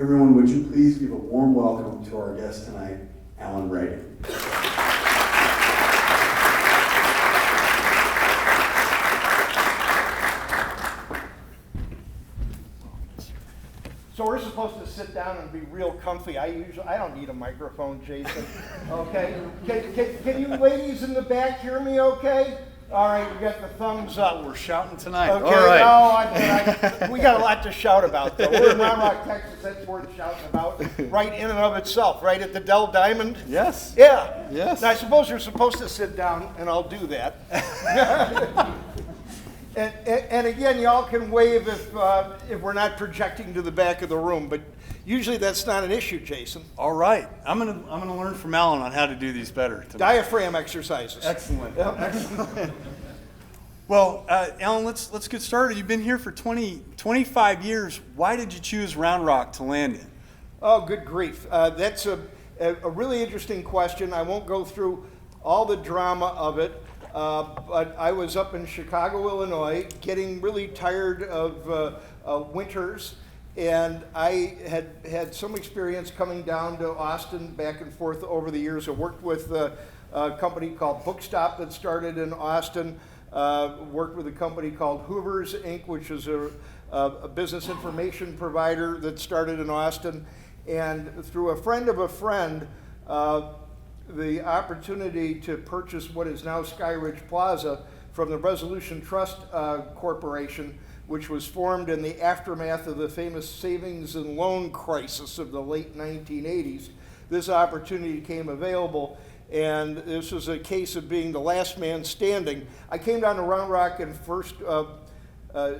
Everyone, would you please give a warm welcome to our guest tonight, Allan Reagan. So we're supposed to sit down and be real comfy. I don't need a microphone, Jason. Okay? Can you ladies in the back hear me okay? All right, we got the thumbs up. We're shouting tonight. Okay, All right. no, we got a lot to shout about, though. We're in Round Rock, Texas. That's worth shouting about, right in and of itself, right at the Dell Diamond. Yes. Yeah. Yes. Now, I suppose you're supposed to sit down, and I'll do that. And again, y'all can wave if we're not projecting to the back of the room, but usually that's not an issue, Jason. All right. I'm gonna learn from Allan on how to do these better tonight. Diaphragm exercises. Excellent. Yep. Excellent. Well, Allan, let's get started. You've been here for 25 years. Why did you choose Round Rock to land in? Oh, good grief. That's a really interesting question. I won't go through all the drama of it. But I was up in Chicago, Illinois, getting really tired of winters, and I had some experience coming down to Austin back and forth over the years. I worked with a company called Bookstop that started in Austin, worked with a company called Hoover's Inc., which is a business information provider that started in Austin, and through a friend of a friend, the opportunity to purchase what is now Skyridge Plaza from the Resolution Trust Corporation, which was formed in the aftermath of the famous savings and loan crisis of the late 1980s. This opportunity came available, and this was a case of being the last man standing. I came down to Round Rock in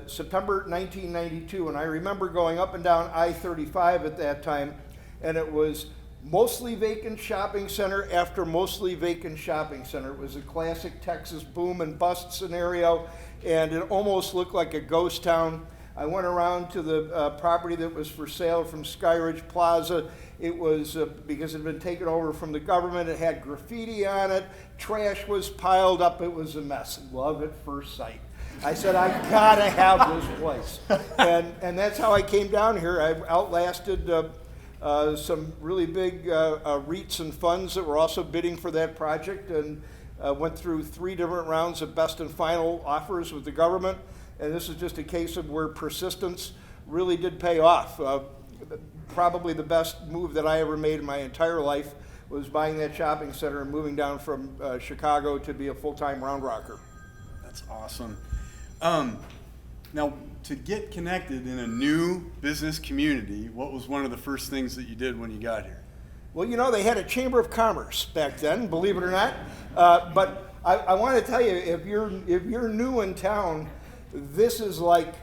September 1992, and I remember going up and down I-35 at that time, and it was mostly vacant shopping center after mostly vacant shopping center. It was a classic Texas boom and bust scenario, and it almost looked like a ghost town. I went around to the property that was for sale from Skyridge Plaza. It was, because it had been taken over from the government, it had graffiti on it, trash was piled up, it was a mess. Love at first sight. I said, I gotta have this place. And that's how I came down here. I outlasted some really big REITs and funds that were also bidding for that project, and went through 3 different rounds of best and final offers with the government. And this is just a case of where persistence really did pay off. Probably the best move that I ever made in my entire life was buying that shopping center and moving down from Chicago to be a full-time Round Rocker. That's awesome. Now, to get connected in a new business community, what was one of the first things that you did when you got here? Well, you know, they had a Chamber of Commerce back then, believe it or not. But I want to tell you, if you're new in town, this is like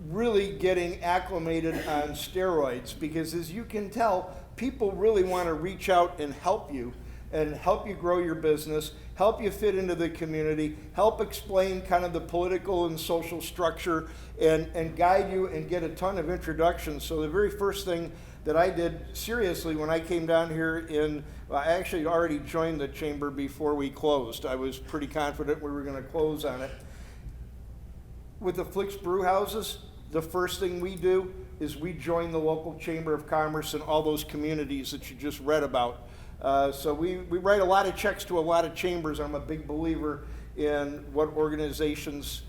really getting acclimated on steroids, because as you can tell, people really want to reach out and help you grow your business, help you fit into the community, help explain kind of the political and social structure, and guide you and get a ton of introductions. So the very first thing that I did seriously when I came down here I actually already joined the chamber before we closed. I was pretty confident we were going to close on it. With the Flix Brewhouses, the first thing we do is we join the local Chamber of Commerce in all those communities that you just read about. So we write a lot of checks to a lot of chambers. I'm a big believer in what organizations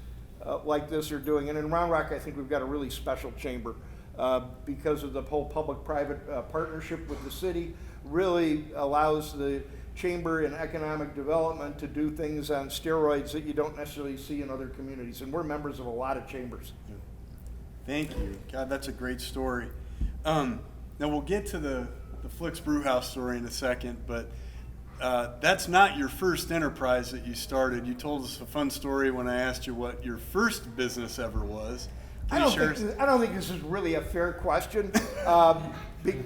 like this are doing. And in Round Rock, I think we've got a really special chamber because of the whole public-private partnership with the city. Really allows the chamber and economic development to do things on steroids that you don't necessarily see in other communities. And we're members of a lot of chambers. Thank you. God, that's a great story. Now we'll get to the Flix Brewhouse story in a second, but that's not your first enterprise that you started. You told us a fun story when I asked you what your first business ever was. I don't think this is really a fair question,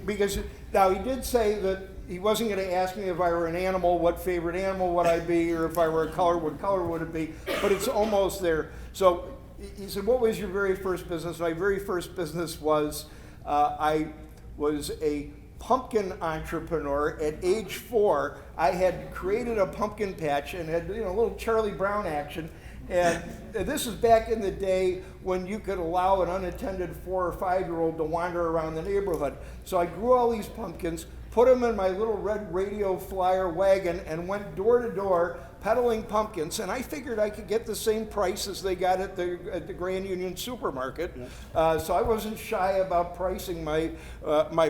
because now he did say that he wasn't going to ask me if I were an animal, what favorite animal would I be, or if I were a color, what color would it be, but it's almost there. So he said, what was your very first business? My very first business was, I was a pumpkin entrepreneur. At age 4, I had created a pumpkin patch and had a little Charlie Brown action, And this is back in the day when you could allow an unattended 4 or 5-year-old to wander around the neighborhood. So I grew all these pumpkins, put them in my little red radio flyer wagon, and went door to door peddling pumpkins. And I figured I could get the same price as they got at the Grand Union supermarket. So I wasn't shy about pricing my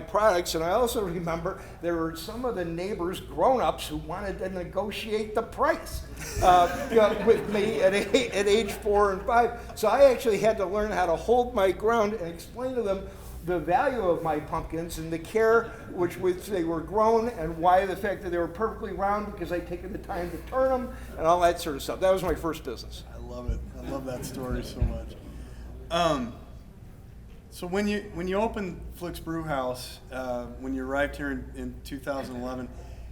products. And I also remember there were some of the neighbors, grown-ups, who wanted to negotiate the price with me at age 4 and 5. So I actually had to learn how to hold my ground and explain to them the value of my pumpkins and the care which they were grown, and why the fact that they were perfectly round because I'd taken the time to turn them and all that sort of stuff. That was my first business. I love it. I love that story so much. So when you opened Flix Brewhouse, when you arrived here in 2011,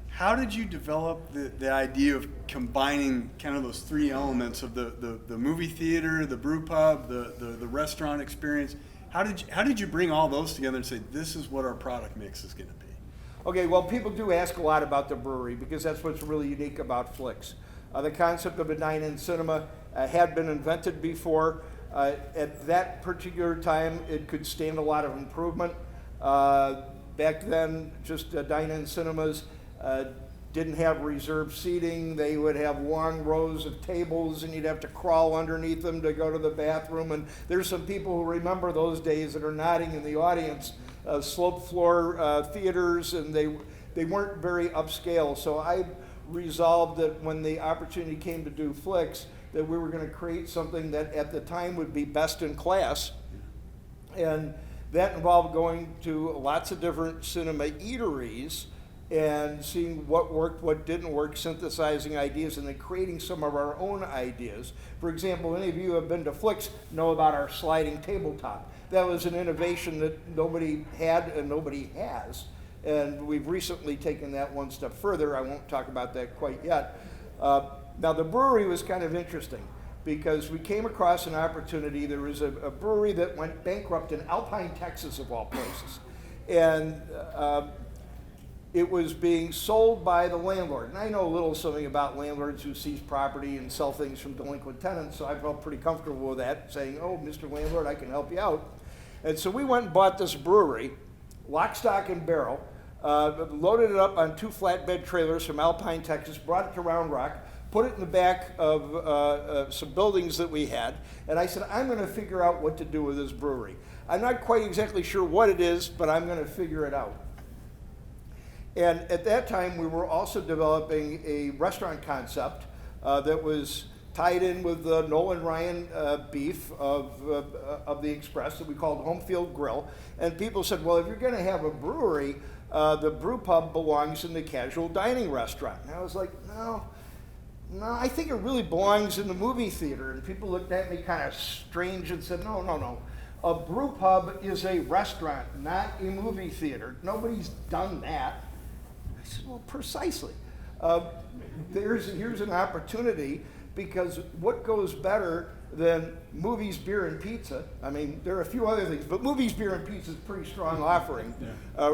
how did you develop the idea of combining kind of those three elements of the movie theater, the brew pub, the restaurant experience? How did you bring all those together and say, this is what our product mix is going to be? Okay, well, people do ask a lot about the brewery because that's what's really unique about Flix. The concept of a dine-in cinema had been invented before. At that particular time, it could stand a lot of improvement. Back then, just dine-in cinemas didn't have reserved seating. They would have long rows of tables, and you'd have to crawl underneath them to go to the bathroom. And there's some people who remember those days that are nodding in the audience. Slope floor theaters, and they weren't very upscale. So I resolved that when the opportunity came to do Flix, that we were going to create something that at the time would be best in class. And that involved going to lots of different cinema eateries and seeing what worked, what didn't work, synthesizing ideas, and then creating some of our own ideas. For example, any of you who have been to Flix know about our sliding tabletop. That was an innovation that nobody had and nobody has. And we've recently taken that one step further. I won't talk about that quite yet. Now, the brewery was kind of interesting because we came across an opportunity. There was a brewery that went bankrupt in Alpine, Texas, of all places. And it was being sold by the landlord. And I know a little something about landlords who seize property and sell things from delinquent tenants, so I felt pretty comfortable with that, saying, oh, Mr. Landlord, I can help you out. And so we went and bought this brewery, lock, stock, and barrel, loaded it up on 2 flatbed trailers from Alpine, Texas, brought it to Round Rock, put it in the back of some buildings that we had, and I said, I'm going to figure out what to do with this brewery. I'm not quite exactly sure what it is, but I'm going to figure it out. And at that time, we were also developing a restaurant concept that was tied in with the Nolan Ryan beef of the Express that we called Home Field Grill. And people said, well, if you're going to have a brewery, the brew pub belongs in the casual dining restaurant. And I was like, no, I think it really belongs in the movie theater. And people looked at me kind of strange and said, no. A brew pub is a restaurant, not a movie theater. Nobody's done that. I said, well, precisely. Here's an opportunity, because what goes better than movies, beer, and pizza? I mean, there are a few other things, but movies, beer, and pizza is a pretty strong offering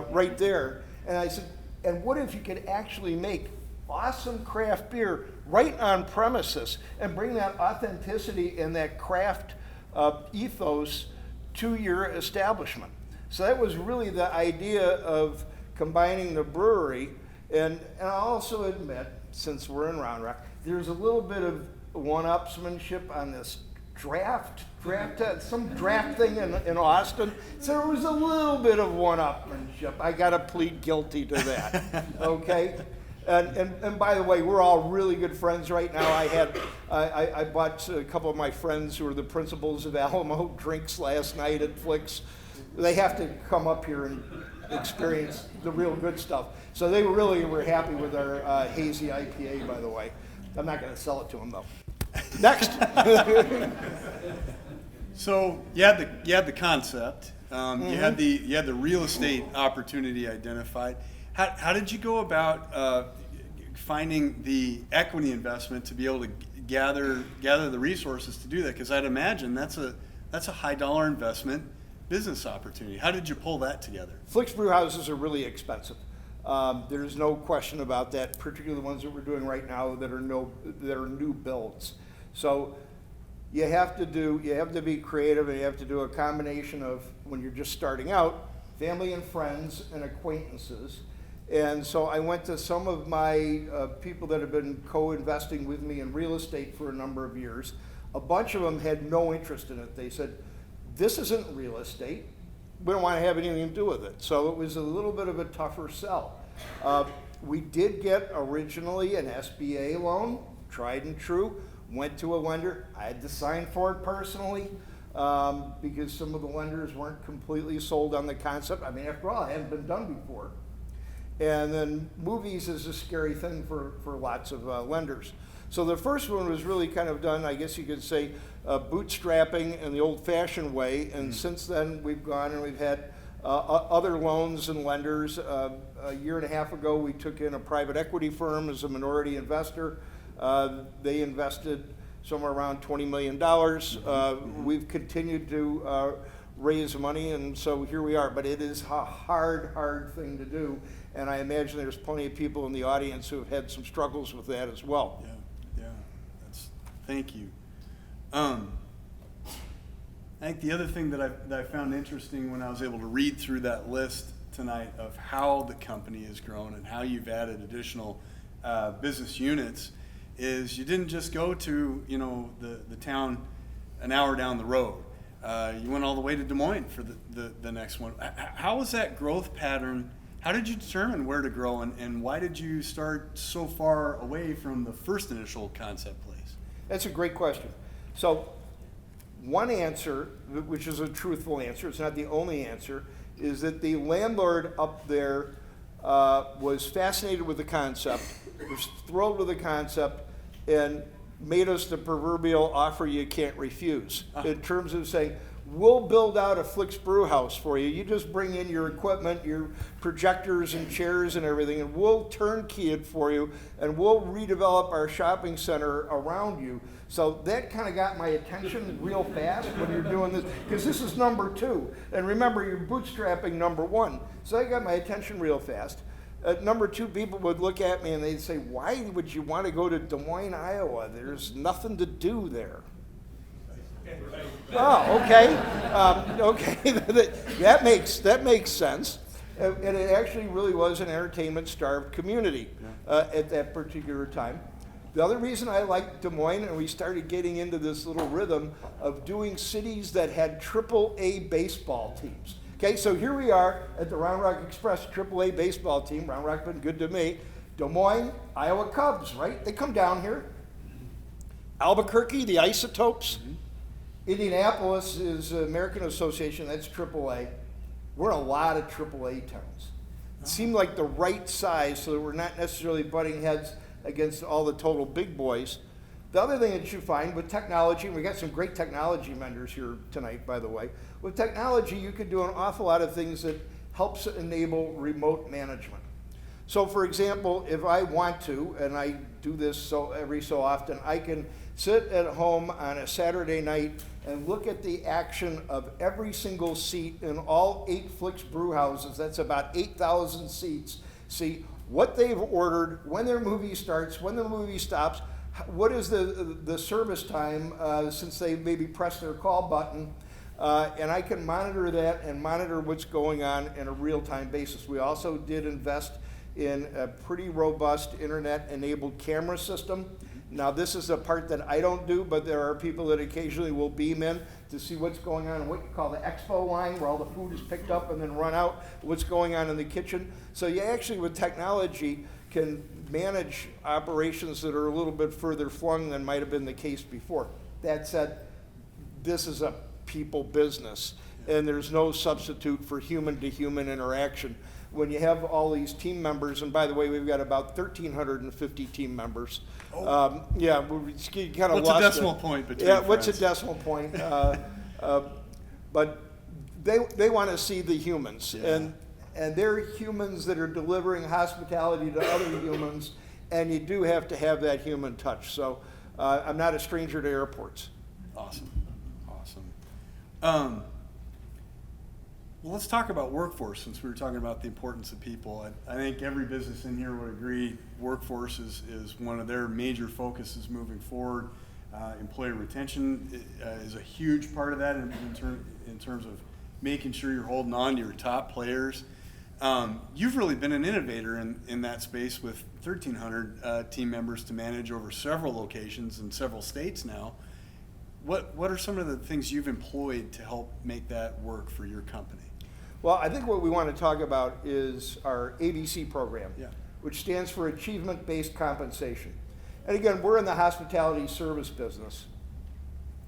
right there. And I said, and what if you could actually make awesome craft beer right on premises and bring that authenticity and that craft ethos to your establishment? So that was really the idea of combining the brewery, and I'll also admit, since we're in Round Rock, there's a little bit of one-upsmanship on this some draft thing in Austin. So there was a little bit of one-upsmanship. I got to plead guilty to that, okay? And by the way, we're all really good friends right now. I bought a couple of my friends who are the principals of Alamo drinks last night at Flix. They have to come up here and experience the real good stuff. So they really were happy with our hazy IPA, by the way. I'm not going to sell it to them, though. Next. So you had the concept. You had the real estate opportunity identified. How did you go about finding the equity investment to be able to gather the resources to do that? Because I'd imagine that's a high dollar investment business opportunity. How did you pull that together? Flix brew houses are really expensive. There's no question about that, particularly the ones that we're doing right now that are new builds. So you have to be creative, and you have to do a combination of, when you're just starting out, family and friends and acquaintances. And so I went to some of my people that have been co-investing with me in real estate for a number of years. A bunch of them had no interest in it. They said, this isn't real estate. We don't want to have anything to do with it. So it was a little bit of a tougher sell. We did get originally an SBA loan, tried and true, went to a lender. I had to sign for it personally because some of the lenders weren't completely sold on the concept. I mean, after all, it hadn't been done before. And then movies is a scary thing for lots of lenders. So the first one was really kind of done, I guess you could say, bootstrapping in the old-fashioned way. And since then, we've gone and we've had other loans and lenders. A year and a half ago, we took in a private equity firm as a minority investor. They invested somewhere around $20 million. We've continued to raise money, and so here we are. But it is a hard thing to do, and I imagine there's plenty of people in the audience who have had some struggles with that as well. Yeah, thank you. I think the other thing that I found interesting when I was able to read through that list tonight of how the company has grown and how you've added additional business units is you didn't just go to the town an hour down the road. You went all the way to Des Moines for the next one. How was that growth pattern? How did you determine where to grow, and why did you start so far away from the first initial concept place? That's a great question. So one answer, which is a truthful answer, it's not the only answer, is that the landlord up there was fascinated with the concept, was thrilled with the concept, and made us the proverbial offer you can't refuse, in terms of saying, we'll build out a Flix Brewhouse for you. You just bring in your equipment, your projectors and chairs and everything, and we'll turnkey it for you, and we'll redevelop our shopping center around you. So that kind of got my attention real fast when you're doing this, because this is number 2. And remember, you're bootstrapping number 1. So that got my attention real fast. Number 2, people would look at me and they'd say, why would you want to go to Des Moines, Iowa? There's nothing to do there. Oh, okay. Okay, that makes sense. And it actually really was an entertainment-starved community at that particular time. The other reason I liked Des Moines, and we started getting into this little rhythm of doing cities that had AAA baseball teams. Okay, so here we are at the Round Rock Express AAA baseball team. Round Rock's been good to me. Des Moines, Iowa Cubs, right? They come down here. Albuquerque, the Isotopes. Indianapolis is American Association, that's AAA. We're in a lot of AAA towns. It seemed like the right size so that we're not necessarily butting heads against all the total big boys. The other thing that you find with technology, and we got some great technology vendors here tonight, by the way. With technology, you can do an awful lot of things that helps enable remote management. So for example, if I want to, and I do this every so often, I can sit at home on a Saturday night and look at the action of every single seat in all 8 Flix Brewhouses. That's about 8,000 seats. See what they've ordered, when their movie starts, when the movie stops, what is the service time since they maybe press their call button, and I can monitor that and monitor what's going on in a real-time basis. We also did invest in a pretty robust internet-enabled camera system. Now this is a part that I don't do, but there are people that occasionally will beam in to see what's going on in what you call the expo line, where all the food is picked up and then run out, what's going on in the kitchen. So you actually, with technology, can manage operations that are a little bit further flung than might have been the case before. That said, this is a people business, and there's no substitute for human-to-human interaction. When you have all these team members, and by the way, we've got about 1,350 team members. Yeah, we kind of lost. What's a decimal point between Yeah, friends? what's a decimal point? But they want to see the humans, and they're humans that are delivering hospitality to other humans, and you do have to have that human touch. So I'm not a stranger to airports. Awesome. Well, let's talk about workforce, since we were talking about the importance of people. I think every business in here would agree workforce is one of their major focuses moving forward. Employee retention is a huge part of that in terms of making sure you're holding on to your top players. You've really been an innovator in that space with 1,300 team members to manage over several locations in several states now. What are some of the things you've employed to help make that work for your company? Well, I think what we want to talk about is our ABC program, Yeah. which stands for Achievement-Based Compensation. And again, we're in the hospitality service business,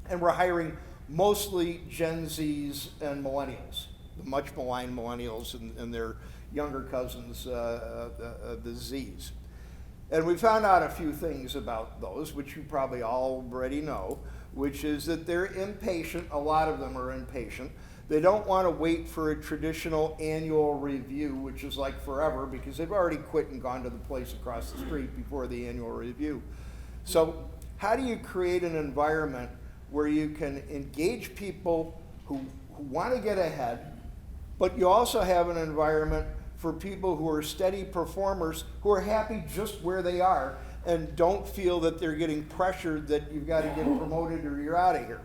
and we're hiring mostly Gen Zs and millennials, the much maligned millennials and their younger cousins, the Zs. And we found out a few things about those, which you probably already know, which is that they're impatient. A lot of them are impatient. They don't want to wait for a traditional annual review, which is like forever, because they've already quit and gone to the place across the street before the annual review. So how do you create an environment where you can engage people who want to get ahead, but you also have an environment for people who are steady performers, who are happy just where they are and don't feel that they're getting pressured that you've got to get promoted or you're out of here.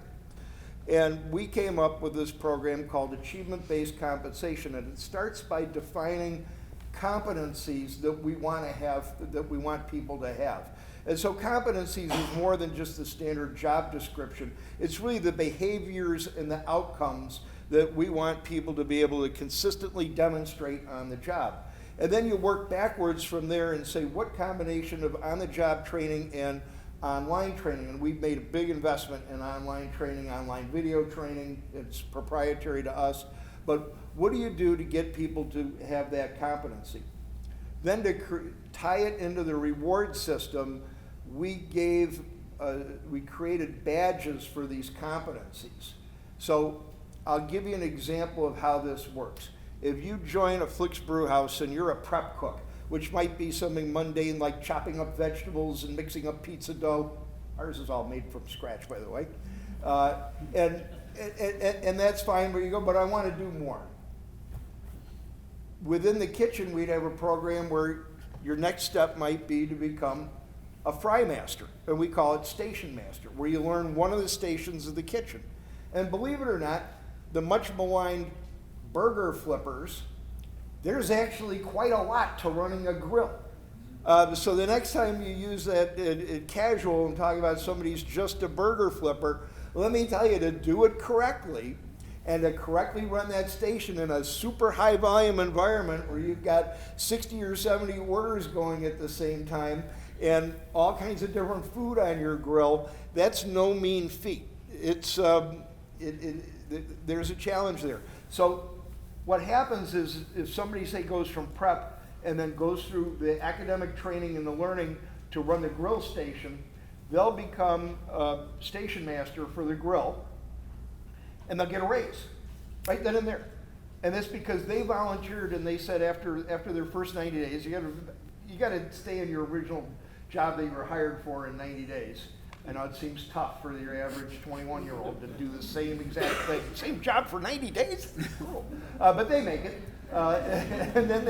And we came up with this program called Achievement-Based Compensation, and it starts by defining competencies that we want to have, that we want people to have. And so competencies is more than just the standard job description. It's really the behaviors and the outcomes that we want people to be able to consistently demonstrate on the job. And then you work backwards from there and say, what combination of on-the-job training and online training? And we've made a big investment in online training, online video training. It's proprietary to us. But what do you do to get people to have that competency? Then to tie it into the reward system, we created badges for these competencies. So I'll give you an example of how this works. If you join a Flix Brewhouse and you're a prep cook, which might be something mundane like chopping up vegetables and mixing up pizza dough. Ours is all made from scratch, by the way. And that's fine where you go, but I want to do more. Within the kitchen, we'd have a program where your next step might be to become a fry master, and we call it station master, where you learn one of the stations of the kitchen. And believe it or not, the much maligned burger flippers, there's actually quite a lot to running a grill. So the next time you use that casual and talk about somebody's just a burger flipper, let me tell you, to do it correctly and to correctly run that station in a super high volume environment where you've got 60 or 70 orders going at the same time and all kinds of different food on your grill, that's no mean feat. It's, there's a challenge there. So what happens is if somebody, say, goes from prep and then goes through the academic training and the learning to run the grill station, they'll become a station master for the grill, and they'll get a raise right then and there. And that's because they volunteered and they said after their first 90 days, you got to stay in your original job that you were hired for in 90 days. I know it seems tough for your average 21-year-old to do the same exact thing, same job for 90 days. But they make it, and then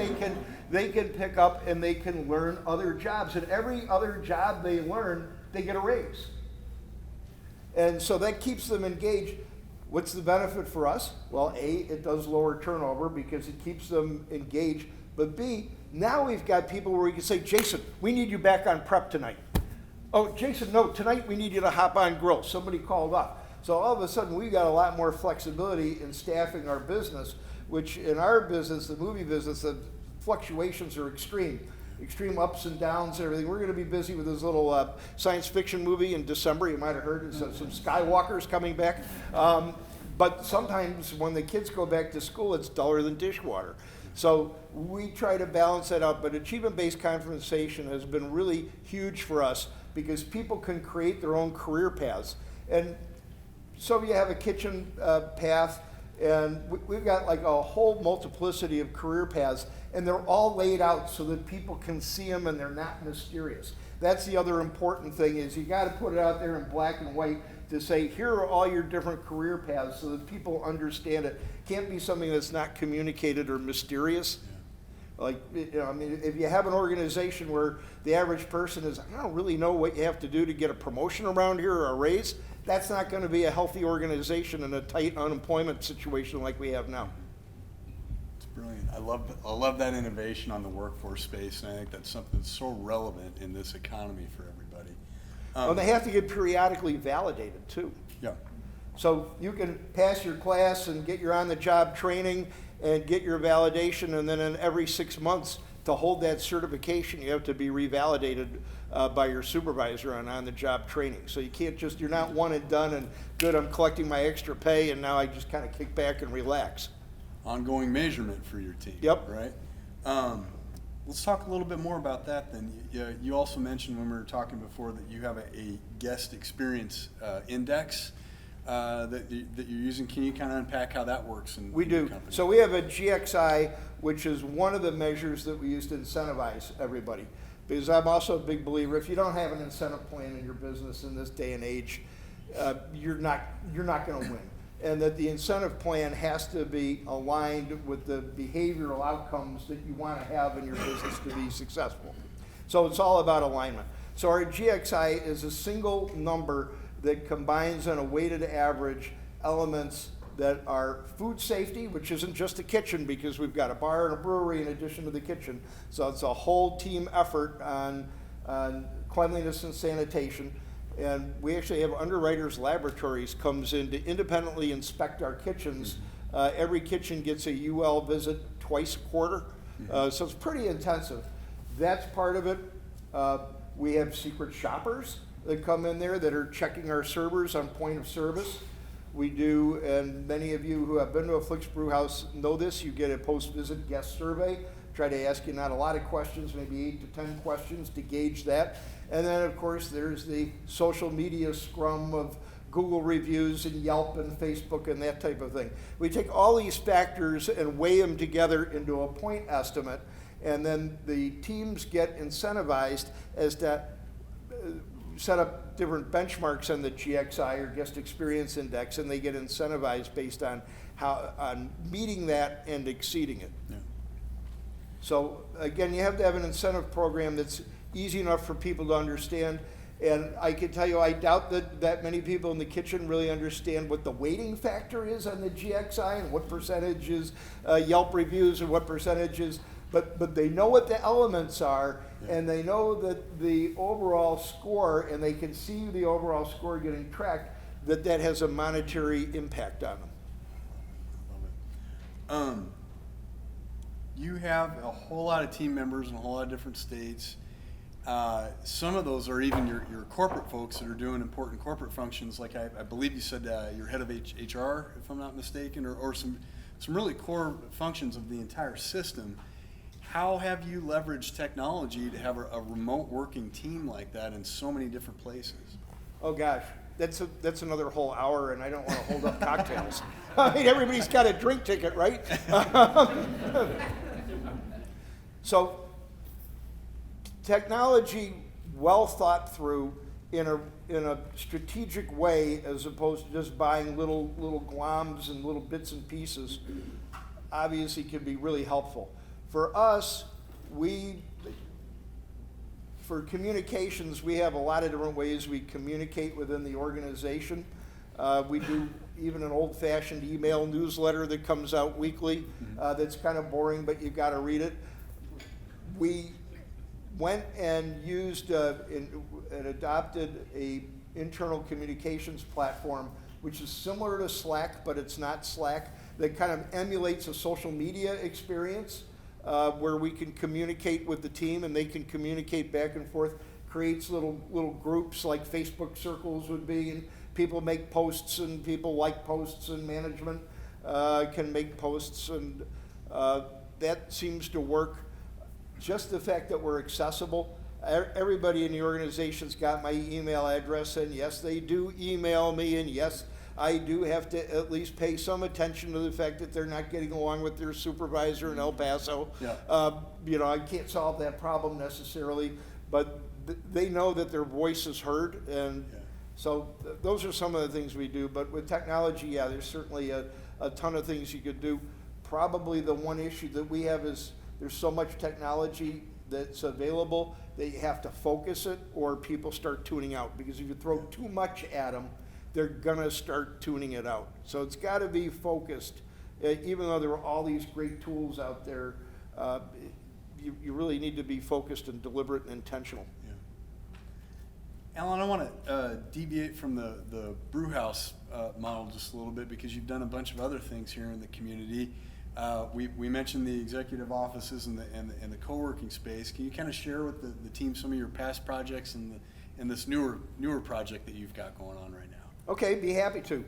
they can pick up and they can learn other jobs. And every other job they learn, they get a raise. And so that keeps them engaged. What's the benefit for us? Well, A, it does lower turnover because it keeps them engaged. But B, now we've got people where we can say, Jason, we need you back on prep tonight. Oh, Jason, no, tonight we need you to hop on grill. Somebody called up. So all of a sudden we've got a lot more flexibility in staffing our business, which in our business, the movie business, the fluctuations are extreme ups and downs and everything. We're going to be busy with this little science fiction movie in December. You might have heard some Skywalkers coming back. But sometimes when the kids go back to school, it's duller than dishwater. So we try to balance that out. But achievement-based compensation has been really huge for us because people can create their own career paths. And so you have a kitchen path, and we've got like a whole multiplicity of career paths, and they're all laid out so that people can see them and they're not mysterious. That's the other important thing, is you got to put it out there in black and white to say, here are all your different career paths so that people understand it. Can't be something that's not communicated or mysterious. Like, you know, I mean, if you have an organization where the average person is, I don't really know what you have to do to get a promotion around here or a raise, that's not going to be a healthy organization in a tight unemployment situation like we have now. It's brilliant. I love that innovation on the workforce space, and I think that's something that's so relevant in this economy for everybody. And they have to get periodically validated too. Yeah. So you can pass your class and get your on-the-job training and get your validation, and then in every 6 months to hold that certification, you have to be revalidated by your supervisor on the job training. So you can't just, you're not one and done and good, I'm collecting my extra pay and now I just kind of kick back and relax. Ongoing measurement for your team. Yep. Right? Let's talk a little bit more about that then. You also mentioned when we were talking before that you have a guest experience index that you're using. Can you kind of unpack how that works? We do. So we have a GXI, which is one of the measures that we use to incentivize everybody. Because I'm also a big believer, if you don't have an incentive plan in your business in this day and age, you're not going to win. And that the incentive plan has to be aligned with the behavioral outcomes that you want to have in your business to be successful. So it's all about alignment. So our GXI is a single number that combines on a weighted average elements that are food safety, which isn't just a kitchen because we've got a bar and a brewery in addition to the kitchen. So it's a whole team effort on cleanliness and sanitation. And we actually have Underwriters Laboratories comes in to independently inspect our kitchens. Every kitchen gets a UL visit twice a quarter. So it's pretty intensive. That's part of it. We have secret shoppers that come in there that are checking our servers on point of service. We do, and many of you who have been to a Flix Brewhouse know this, you get a post-visit guest survey. Try to ask you not a lot of questions, maybe 8 to 10 questions to gauge that. And then, of course, there's the social media scrum of Google reviews and Yelp and Facebook and that type of thing. We take all these factors and weigh them together into a point estimate, and then the teams get incentivized as to set up different benchmarks on the GXI or Guest Experience Index, and they get incentivized based on on meeting that and exceeding it. Yeah. So again, you have to have an incentive program that's easy enough for people to understand. And I can tell you, I doubt that many people in the kitchen really understand what the weighting factor is on the GXI and what percentage is Yelp reviews and what percentage is, but they know what the elements are, and they know that the overall score, and they can see the overall score getting tracked, that has a monetary impact on them. Love it. You have a whole lot of team members in a whole lot of different states. Some of those are even your corporate folks that are doing important corporate functions, like I believe you said you're head of HR, if I'm not mistaken, or some really core functions of the entire system. How have you leveraged technology to have a remote working team like that in so many different places? Oh gosh, that's another whole hour, and I don't want to hold up cocktails. I mean, everybody's got a drink ticket, right? So, technology well thought through in a strategic way, as opposed to just buying little gloms and little bits and pieces, obviously can be really helpful. For us, for communications, we have a lot of different ways we communicate within the organization. We do even an old-fashioned email newsletter that comes out weekly. That's kind of boring, but you've got to read it. We went and used and adopted a internal communications platform, which is similar to Slack, but it's not Slack, that kind of emulates a social media experience. Where we can communicate with the team and they can communicate back and forth, creates little groups like Facebook circles would be, and people make posts and people like posts, and management can make posts, and that seems to work. Just the fact that we're accessible. Everybody in the organization's got my email address, and yes, they do email me, and yes, I do have to at least pay some attention to the fact that they're not getting along with their supervisor in El Paso. Yeah. I can't solve that problem necessarily, but they know that their voice is heard, and so those are some of the things we do. But with technology, yeah, there's certainly a ton of things you could do. Probably the one issue that we have is there's so much technology that's available that you have to focus it or people start tuning out. Because if you throw too much at them, they're gonna start tuning it out. So it's gotta be focused. Even though there are all these great tools out there, you really need to be focused and deliberate and intentional. Yeah. Allan, I want to deviate from the brew house model just a little bit, because you've done a bunch of other things here in the community. We mentioned the executive offices and the co-working space. Can you kind of share with the team some of your past projects and this newer project that you've got going on right now? Okay, be happy to.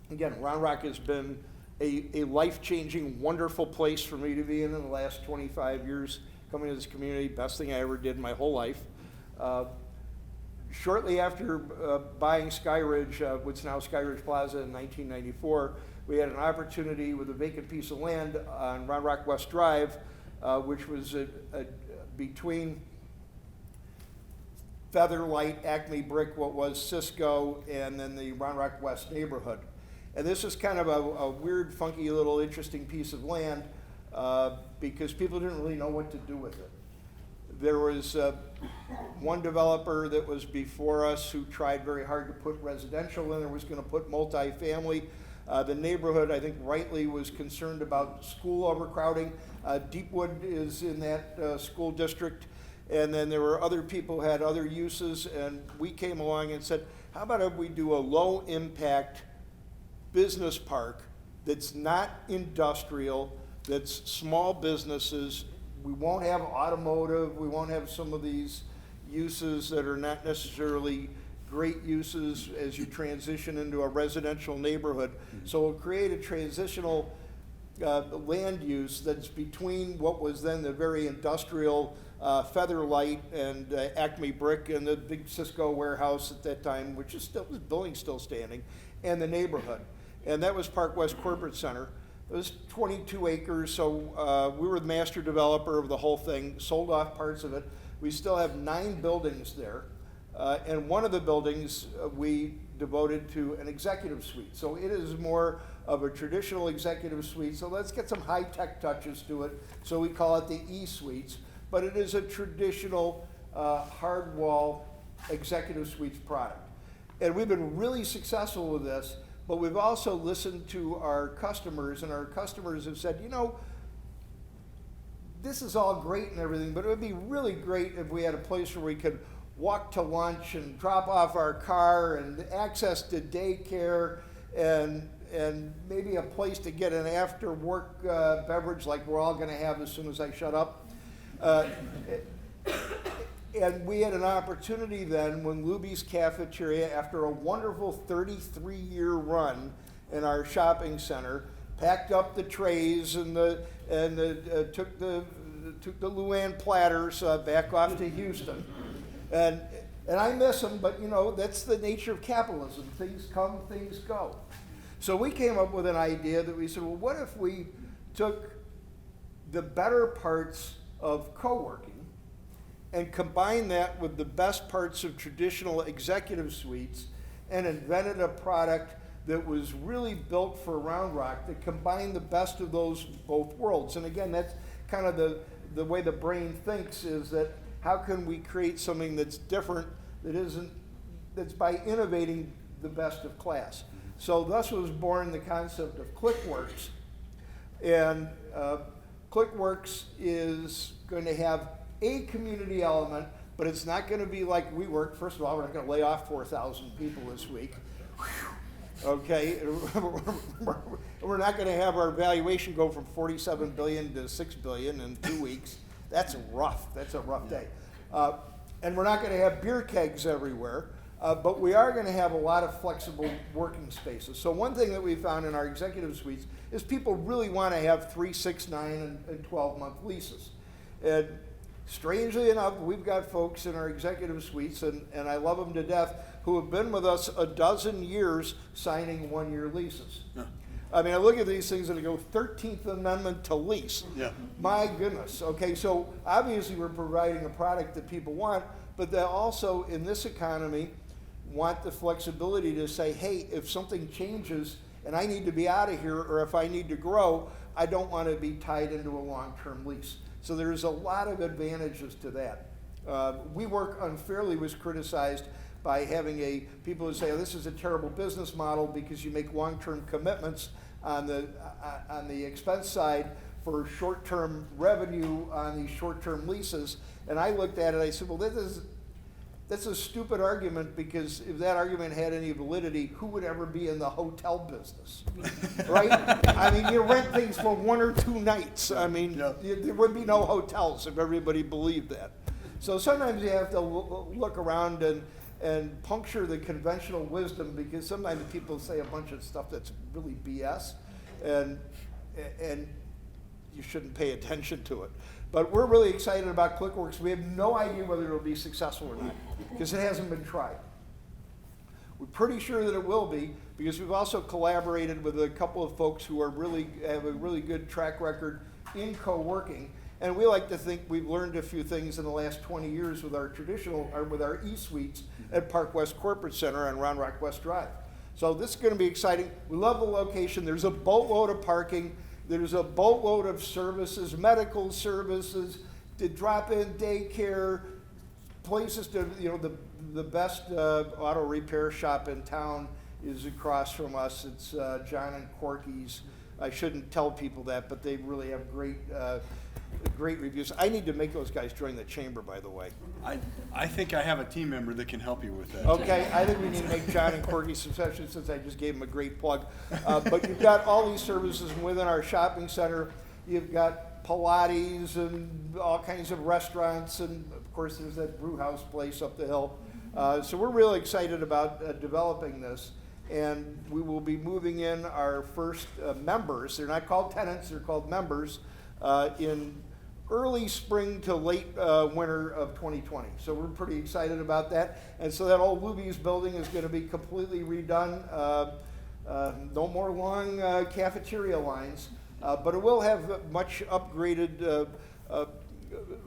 Again, Round Rock has been a life-changing, wonderful place for me to be in the last 25 years. Coming to this community, best thing I ever did in my whole life. Shortly after buying Skyridge, what's now Skyridge Plaza in 1994, we had an opportunity with a vacant piece of land on Round Rock West Drive, which was between Featherlight, Acme Brick, what was Cisco, and then the Round Rock West neighborhood. And this is kind of a weird, funky, little interesting piece of land because people didn't really know what to do with it. There was one developer that was before us who tried very hard to put residential in. There was going to put multifamily. The neighborhood, I think rightly, was concerned about school overcrowding. Deepwood is in that school district. And then there were other people who had other uses. And we came along and said, how about if we do a low impact business park that's not industrial, that's small businesses. We won't have automotive, we won't have some of these uses that are not necessarily great uses as you transition into a residential neighborhood. So we'll create a transitional land use that's between what was then the very industrial Featherlight and Acme Brick and the big Cisco warehouse at that time, which is still, the building's still standing, and the neighborhood. And that was Park West Corporate Center. It was 22 acres, so we were the master developer of the whole thing, sold off parts of it. We still have 9 buildings there, and one of the buildings we devoted to an executive suite. So it is more of a traditional executive suite, so let's get some high-tech touches to it. So we call it the E-Suites, but it is a traditional hard wall executive suites product. And we've been really successful with this. But we've also listened to our customers, and our customers have said, you know, this is all great and everything, but it would be really great if we had a place where we could walk to lunch and drop off our car and access to daycare and maybe a place to get an after work beverage like we're all going to have as soon as I shut up. And we had an opportunity then when Luby's Cafeteria, after a wonderful 33-year run in our shopping center, packed up the trays and took the Luann platters back off to Houston. And I miss them, but you know, that's the nature of capitalism. Things come, things go. So we came up with an idea that we said, well, what if we took the better parts of co-working and combine that with the best parts of traditional executive suites and invented a product that was really built for Round Rock that combined the best of those both worlds. And again, that's kind of the way the brain thinks, is that how can we create something that's different, that's by innovating the best of class. So thus was born the concept of ClickWorks. And ClickWorks is going to have a community element, but it's not going to be like WeWork. First of all, we're not going to lay off 4,000 people this week. Okay, we're not going to have our valuation go from 47 billion to 6 billion in 2 weeks. That's rough. That's a rough day. And we're not going to have beer kegs everywhere, but we are going to have a lot of flexible working spaces. So one thing that we found in our executive suites is people really want to have 3, 6, 9, and 12-month leases. And strangely enough, we've got folks in our executive suites, and I love them to death, who have been with us a dozen years signing 1-year leases. Yeah. I mean, I look at these things and I go, 13th Amendment to lease. Yeah. My goodness. Okay, so obviously we're providing a product that people want, but they also, in this economy, want the flexibility to say, hey, if something changes and I need to be out of here, or if I need to grow, I don't want to be tied into a long-term lease. So there's a lot of advantages to that. We Work Unfairly was criticized by having people who say, oh, this is a terrible business model because you make long-term commitments on the expense side for short-term revenue on these short-term leases. And I looked at it, I said, well, that's a stupid argument, because if that argument had any validity, who would ever be in the hotel business, right? I mean, you rent things for 1 or 2 nights. I mean, there would be no hotels if everybody believed that. So sometimes you have to look around and puncture the conventional wisdom, because sometimes people say a bunch of stuff that's really BS, and you shouldn't pay attention to it. But we're really excited about ClickWorks. We have no idea whether it'll be successful or not, because it hasn't been tried. We're pretty sure that it will be, because we've also collaborated with a couple of folks who have a really good track record in co-working. And we like to think we've learned a few things in the last 20 years with our e-suites at Park West Corporate Center on Round Rock West Drive. So this is going to be exciting. We love the location. There's a boatload of parking. There's a boatload of services, medical services, to drop-in daycare, places to, the best auto repair shop in town is across from us. It's John and Corky's. I shouldn't tell people that, but they really have great reviews. I need to make those guys join the chamber, by the way. I think I have a team member that can help you with that. Okay, I think we need to make John and Corky's, especially since I just gave them a great plug. But you've got all these services within our shopping center. You've got Pilates and all kinds of restaurants, and of course there's that brew house place up the hill. So we're really excited about developing this. And we will be moving in our first members. They're not called tenants, they're called members, in early spring to late winter of 2020. So we're pretty excited about that. And so that old Luby's building is going to be completely redone. No more long cafeteria lines, but it will have much upgraded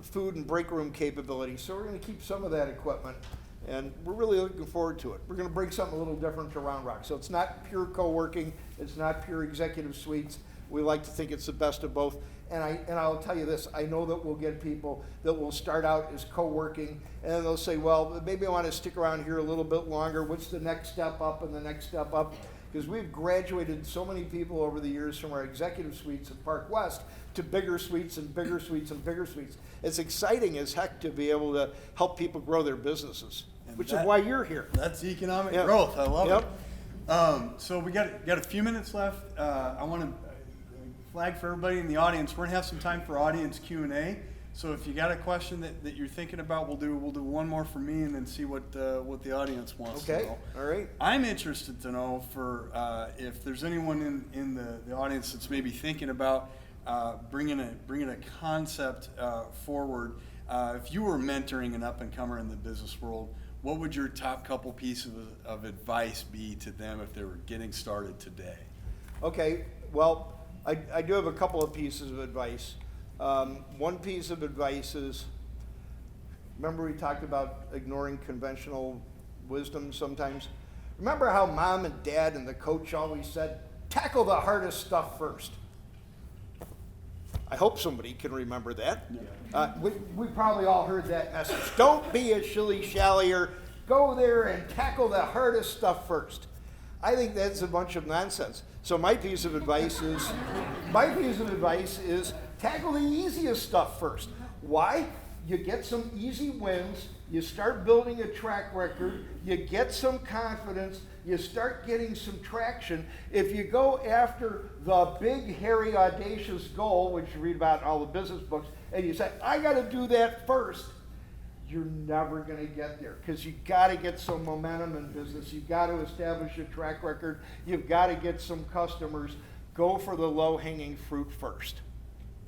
food and break room capability. So we're going to keep some of that equipment. And we're really looking forward to it. We're going to bring something a little different to Round Rock. So it's not pure co-working. It's not pure executive suites. We like to think it's the best of both. And I'll tell you this, I know that we'll get people that will start out as co-working, and then they'll say, well, maybe I want to stick around here a little bit longer. What's the next step up and the next step up? Because we've graduated so many people over the years from our executive suites at Park West to bigger suites and bigger suites and bigger suites. It's exciting as heck to be able to help people grow their businesses, which is why you're here. That's economic growth. I love it. So we got a few minutes left. I want to flag for everybody in the audience. We're gonna have some time for audience Q&A. So if you got a question that you're thinking about, we'll do one more for me, and then see what the audience wants to know. Okay, all right. I'm interested to know if there's anyone in the audience that's maybe thinking about bringing a concept forward. If you were mentoring an up-and-comer in the business world, what would your top couple pieces of advice be to them if they were getting started today? Okay, well, I do have a couple of pieces of advice. One piece of advice is, remember we talked about ignoring conventional wisdom sometimes? Remember how mom and dad and the coach always said, tackle the hardest stuff first. I hope somebody can remember that. We probably all heard that message. Don't be a shilly-shallyer. Go there and tackle the hardest stuff first. I think that's a bunch of nonsense. So my piece of advice is tackle the easiest stuff first. Why? You get some easy wins, you start building a track record, you get some confidence, you start getting some traction. If you go after the big, hairy, audacious goal, which you read about in all the business books, and you say, I got to do that first, you're never going to get there, because you got to get some momentum in business. You've got to establish a track record. You've got to get some customers. Go for the low-hanging fruit first.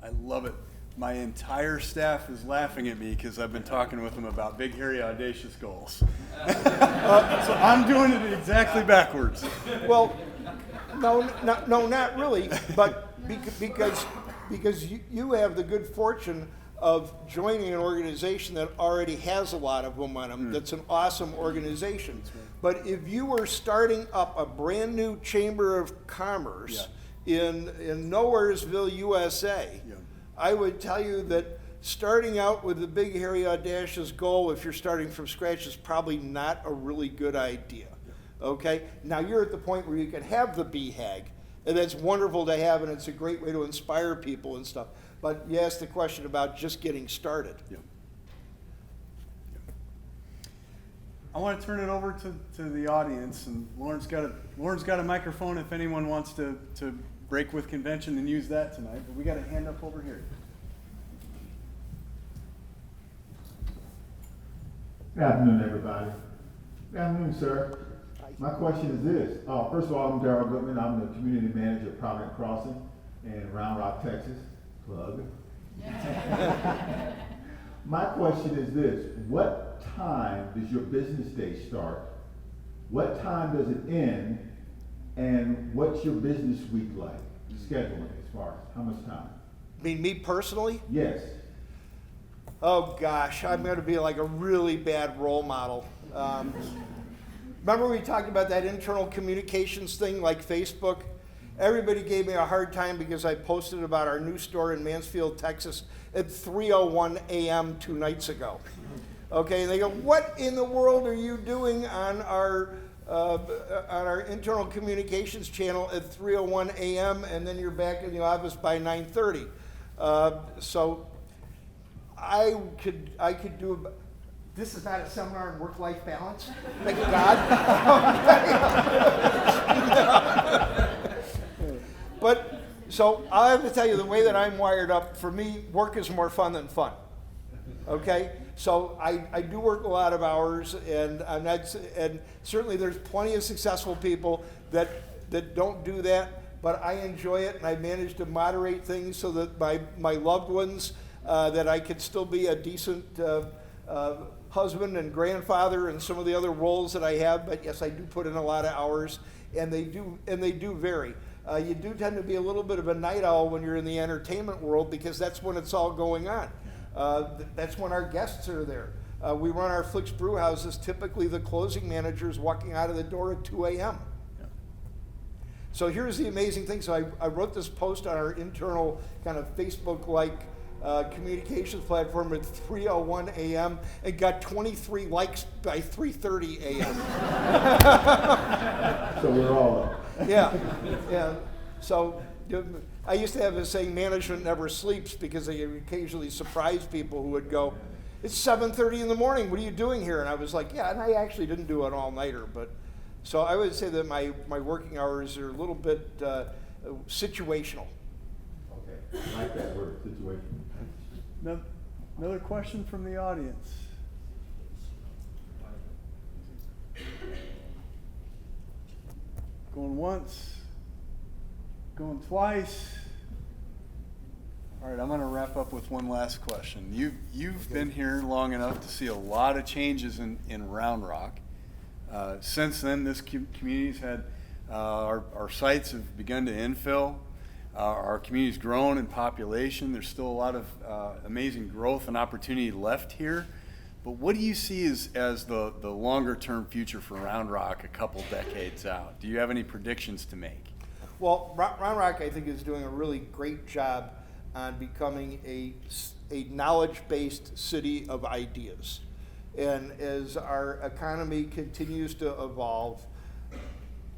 I love it. My entire staff is laughing at me because I've been talking with them about big, hairy, audacious goals. So I'm doing it exactly backwards. Well, no, not really, but because you have the good fortune of joining an organization that already has a lot of momentum. That's an awesome organization. But if you were starting up a brand new chamber of commerce, in Nowheresville, USA, Yeah. I would tell you that starting out with a big, hairy, audacious goal, if you're starting from scratch, is probably not a really good idea. Okay? Now you're at the point where you can have the BHAG, and that's wonderful to have, and it's a great way to inspire people and stuff. But you asked the question about just getting started. Yeah. I want to turn it over to the audience, and Lauren's got a microphone if anyone wants to break with convention and use that tonight. But we got a hand up over here. Good afternoon, everybody. Good afternoon, sir. My question is this. First of all, I'm Darrell Goodman. I'm the community manager of Prominent Crossing in Round Rock, Texas. Plug. My question is this. What time does your business day start? What time does it end? And what's your business week like? Scheduling as far as how much time? I mean, me personally? Yes. Oh gosh, I'm going to be like a really bad role model. Remember we talked about that internal communications thing like Facebook? Everybody gave me a hard time because I posted about our new store in Mansfield, Texas at 3:01 a.m. 2 nights ago. Okay, and they go, what in the world are you doing on our internal communications channel at 3:01 a.m. and then you're back in the office by 9:30? So I could do. This is not a seminar on work-life balance. Thank God. But so I have to tell you the way that I'm wired up. For me, work is more fun than fun. Okay, so I do work a lot of hours, and certainly there's plenty of successful people that don't do that. But I enjoy it, and I manage to moderate things so that my loved ones that I could still be a decent husband and grandfather and some of the other roles that I have. But yes, I do put in a lot of hours, and they do vary. You do tend to be a little bit of a night owl when you're in the entertainment world because that's when it's all going on. That's when our guests are there. We run our Flix Brewhouses. Typically, the closing manager is walking out of the door at 2 a.m. Yeah. So here's the amazing thing. So I wrote this post on our internal kind of Facebook-like communications platform at 3:01 a.m. and got 23 likes by 3:30 a.m. So we're all up. Yeah. So I used to have a saying, management never sleeps, because they occasionally surprise people who would go, it's 7:30 in the morning, what are you doing here? And I was like, yeah, and I actually didn't do an all-nighter. But so I would say that my working hours are a little bit situational. Okay. I like that word, situation. Another question from the audience. Going once, going twice. All right, I'm going to wrap up with one last question. You've been here long enough to see a lot of changes in Round Rock. Since then, this community's had our sites have begun to infill. Our community's grown in population. There's still a lot of amazing growth and opportunity left here. But what do you see as the longer term future for Round Rock a couple decades out? Do you have any predictions to make? Well, Round Rock, I think, is doing a really great job on becoming a knowledge-based city of ideas. And as our economy continues to evolve,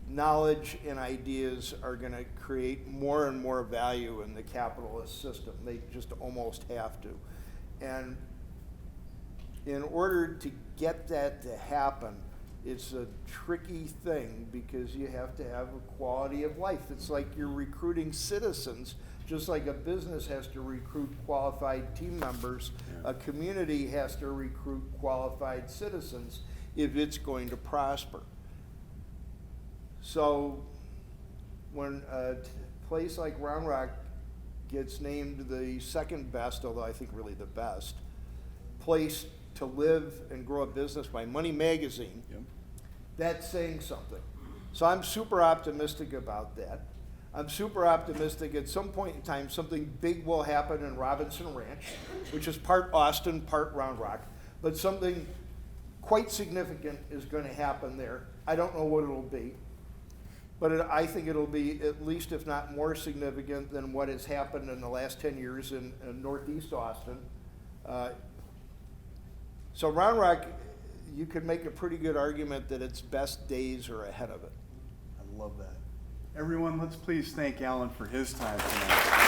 knowledge and ideas are going to create more and more value in the capitalist system. They just almost have to. And in order to get that to happen, it's a tricky thing because you have to have a quality of life. It's like you're recruiting citizens, just like a business has to recruit qualified team members. Yeah. A community has to recruit qualified citizens if it's going to prosper. So when a place like Round Rock gets named the second best, although I think really the best, place to live and grow a business by Money Magazine, yep, that's saying something. So I'm super optimistic about that. I'm super optimistic at some point in time something big will happen in Robinson Ranch, which is part Austin, part Round Rock, but something quite significant is going to happen there. I don't know what it'll be. but I think it'll be at least, if not more significant than what has happened in the last 10 years in Northeast Austin. So Round Rock, you could make a pretty good argument that its best days are ahead of it. I love that. Everyone, let's please thank Allan for his time tonight.